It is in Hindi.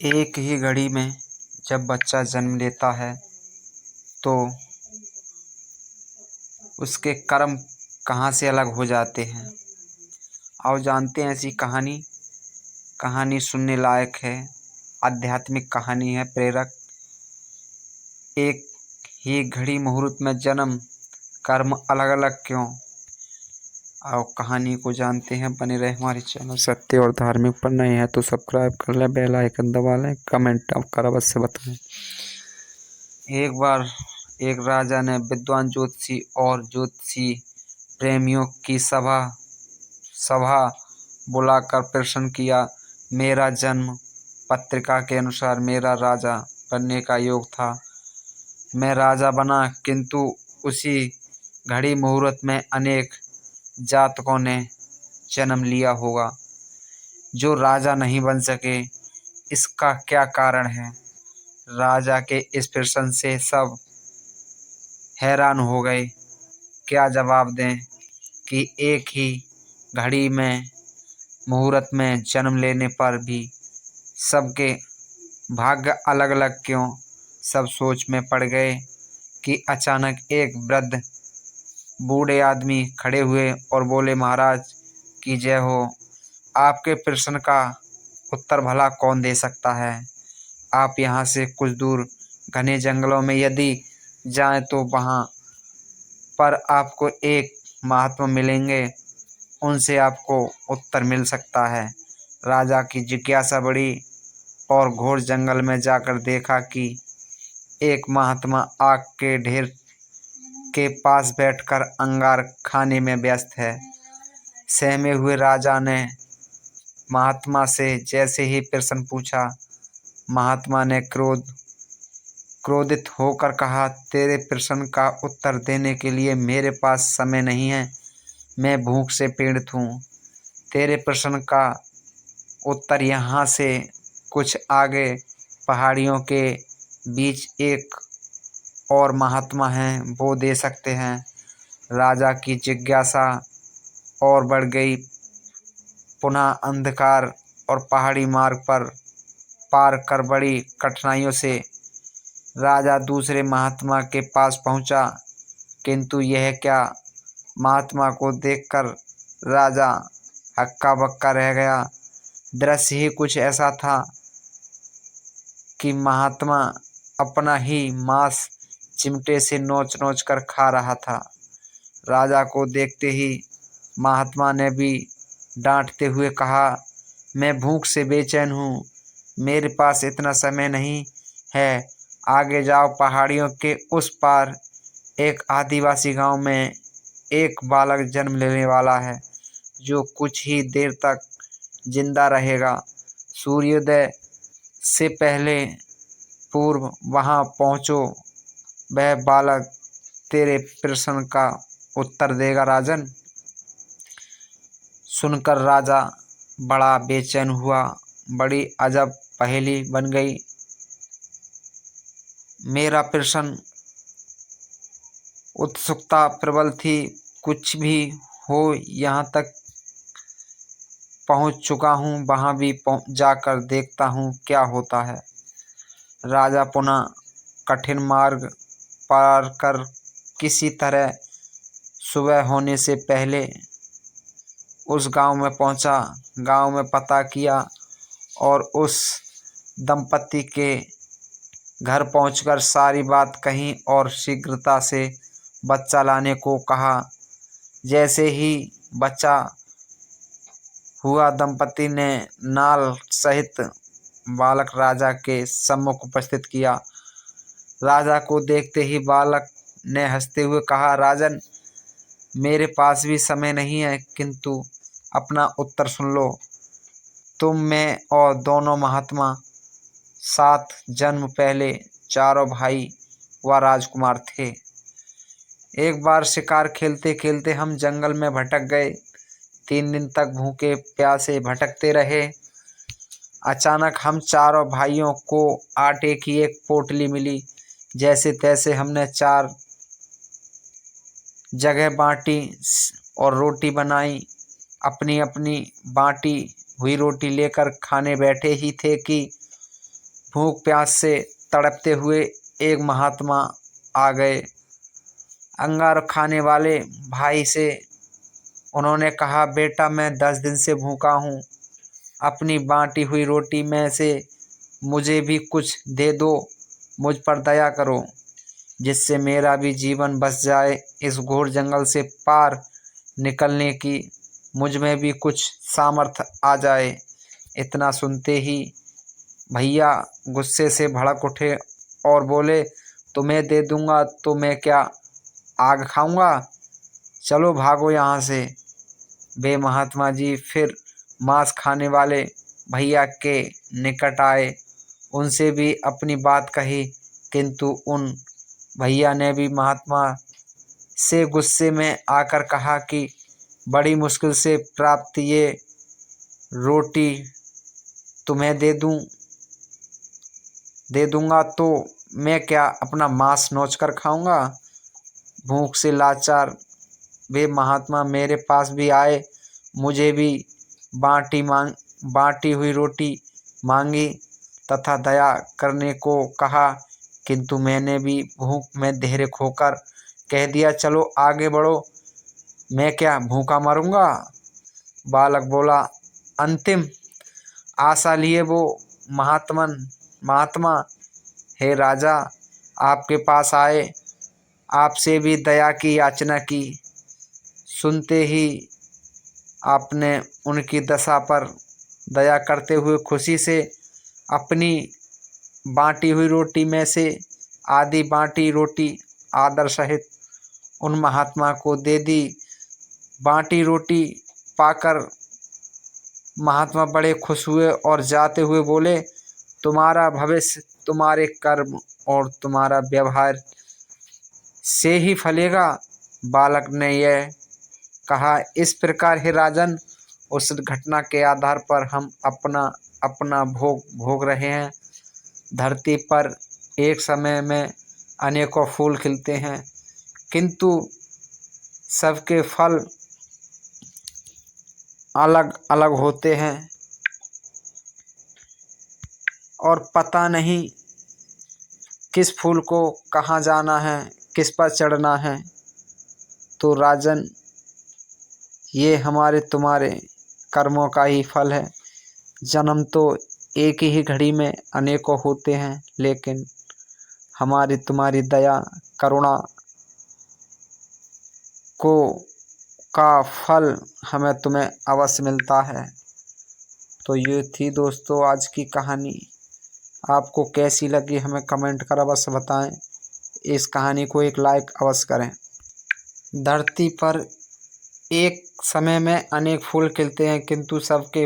एक ही घड़ी में जब बच्चा जन्म लेता है तो उसके कर्म कहाँ से अलग हो जाते हैं। आओ जानते हैं ऐसी कहानी सुनने लायक है, आध्यात्मिक कहानी है, प्रेरक। एक ही घड़ी मुहूर्त में जन्म, कर्म अलग अलग क्यों। आओ कहानी को जानते हैं। बने रहे हमारे चैनल सत्य और धार्मिक पर। नए हैं तो सब्सक्राइब कर लें, बेल आइकन दबा लें, कमेंट कर अवश्य बताएं। एक बार एक राजा ने विद्वान ज्योतिषी और ज्योतिषी प्रेमियों की सभा बुलाकर प्रश्न किया। मेरा जन्म पत्रिका के अनुसार मेरा राजा बनने का योग था। मैं राजा बना, किंतु उसी घड़ी मुहूर्त में अनेक जातकों ने जन्म लिया होगा जो राजा नहीं बन सके। इसका क्या कारण है। राजा के इस प्रश्न से सब हैरान हो गए। क्या जवाब दें कि एक ही घड़ी में मुहूर्त में जन्म लेने पर भी सबके भाग्य अलग अलग क्यों। सब सोच में पड़ गए कि अचानक एक वृद्ध बूढ़े आदमी खड़े हुए और बोले, महाराज की जय हो। आपके प्रश्न का उत्तर भला कौन दे सकता है। आप यहाँ से कुछ दूर घने जंगलों में यदि जाएं तो वहाँ पर आपको एक महात्मा मिलेंगे, उनसे आपको उत्तर मिल सकता है। राजा की जिज्ञासा बढ़ी और घोर जंगल में जाकर देखा कि एक महात्मा आग के ढेर के पास बैठकर अंगार खाने में व्यस्त है। सहमे हुए राजा ने महात्मा से जैसे ही प्रश्न पूछा, महात्मा ने क्रोधित होकर कहा, तेरे प्रश्न का उत्तर देने के लिए मेरे पास समय नहीं है। मैं भूख से पीड़ित हूँ। तेरे प्रश्न का उत्तर यहाँ से कुछ आगे पहाड़ियों के बीच एक और महात्मा हैं, वो दे सकते हैं। राजा की जिज्ञासा और बढ़ गई। पुनः अंधकार और पहाड़ी मार्ग पर पार कर बड़ी कठिनाइयों से राजा दूसरे महात्मा के पास पहुंचा, किंतु यह क्या। महात्मा को देखकर राजा हक्का बक्का रह गया। दृश्य ही कुछ ऐसा था कि महात्मा अपना ही मांस चिमटे से नोच नोच कर खा रहा था। राजा को देखते ही महात्मा ने भी डांटते हुए कहा, मैं भूख से बेचैन हूँ, मेरे पास इतना समय नहीं है। आगे जाओ, पहाड़ियों के उस पार एक आदिवासी गांव में एक बालक जन्म लेने वाला है जो कुछ ही देर तक जिंदा रहेगा। सूर्योदय से पहले पूर्व वहां पहुंचो। वह बालक तेरे प्रश्न का उत्तर देगा। राजन सुनकर राजा बड़ा बेचैन हुआ। बड़ी अजब पहेली बन गई। मेरा प्रश्न उत्सुकता प्रबल थी। कुछ भी हो, यहाँ तक पहुँच चुका हूँ, वहाँ भी जाकर देखता हूँ क्या होता है। राजा पुनः कठिन मार्ग पार कर किसी तरह सुबह होने से पहले उस गांव में पहुंचा। गांव में पता किया और उस दंपति के घर पहुंचकर सारी बात कही और शीघ्रता से बच्चा लाने को कहा। जैसे ही बच्चा हुआ, दंपति ने नाल सहित बालक राजा के सम्मुख उपस्थित किया। राजा को देखते ही बालक ने हंसते हुए कहा, राजन मेरे पास भी समय नहीं है, किंतु अपना उत्तर सुन लो। तुम, मैं और दोनों महात्मा 7 जन्म पहले चारों भाई व राजकुमार थे। एक बार शिकार खेलते खेलते हम जंगल में भटक गए। 3 दिन तक भूखे प्यासे भटकते रहे। अचानक हम चारों भाइयों को आटे की एक पोटली मिली। जैसे तैसे हमने 4 जगह बांटी और रोटी बनाई। अपनी अपनी बांटी हुई रोटी लेकर खाने बैठे ही थे कि भूख प्यास से तड़पते हुए एक महात्मा आ गए। अंगार खाने वाले भाई से उन्होंने कहा, बेटा मैं 10 दिन से भूखा हूँ, अपनी बाँटी हुई रोटी में से मुझे भी कुछ दे दो, मुझ पर दया करो, जिससे मेरा भी जीवन बच जाए। इस घोर जंगल से पार निकलने की मुझ में भी कुछ सामर्थ्य आ जाए। इतना सुनते ही भैया गुस्से से भड़क उठे और बोले, तुम्हें दे दूंगा तो मैं क्या आग खाऊंगा? चलो भागो यहाँ से। वे महात्मा जी फिर मांस खाने वाले भैया के निकट आए, उनसे भी अपनी बात कही, किंतु उन भैया ने भी महात्मा से गुस्से में आकर कहा कि बड़ी मुश्किल से प्राप्त ये रोटी तुम्हें दे दूंगा तो मैं क्या अपना मांस नोच कर खाऊंगा? भूख से लाचार वे महात्मा मेरे पास भी आए, मुझे भी बाँटी हुई रोटी मांगी तथा दया करने को कहा, किंतु मैंने भी भूख में धैर्य खोकर कह दिया, चलो आगे बढ़ो, मैं क्या भूखा मरूंगा? बालक बोला। अंतिम आशा लिए वो महात्मा हे राजा आपके पास आए, आपसे भी दया की याचना की। सुनते ही आपने उनकी दशा पर दया करते हुए खुशी से अपनी बाँटी हुई रोटी में से आधी बाँटी रोटी आदर सहित उन महात्मा को दे दी। बाँटी रोटी पाकर महात्मा बड़े खुश हुए और जाते हुए बोले, तुम्हारा भविष्य तुम्हारे कर्म और तुम्हारा व्यवहार से ही फलेगा। बालक ने यह कहा, इस प्रकार हे राजन, उस घटना के आधार पर हम अपना अपना भोग रहे हैं। धरती पर एक समय में अनेकों फूल खिलते हैं, किंतु सबके फल अलग अलग होते हैं और पता नहीं किस फूल को कहाँ जाना है, किस पर चढ़ना है। तो राजन, ये हमारे तुम्हारे कर्मों का ही फल है। जन्म तो एक ही घड़ी में अनेकों होते हैं, लेकिन हमारी तुम्हारी दया करुणा का फल हमें तुम्हें अवश्य मिलता है। तो ये थी दोस्तों आज की कहानी। आपको कैसी लगी हमें कमेंट कर अवश्य बताएं। इस कहानी को एक लाइक अवश्य करें। धरती पर एक समय में अनेक फूल खिलते हैं, किंतु सबके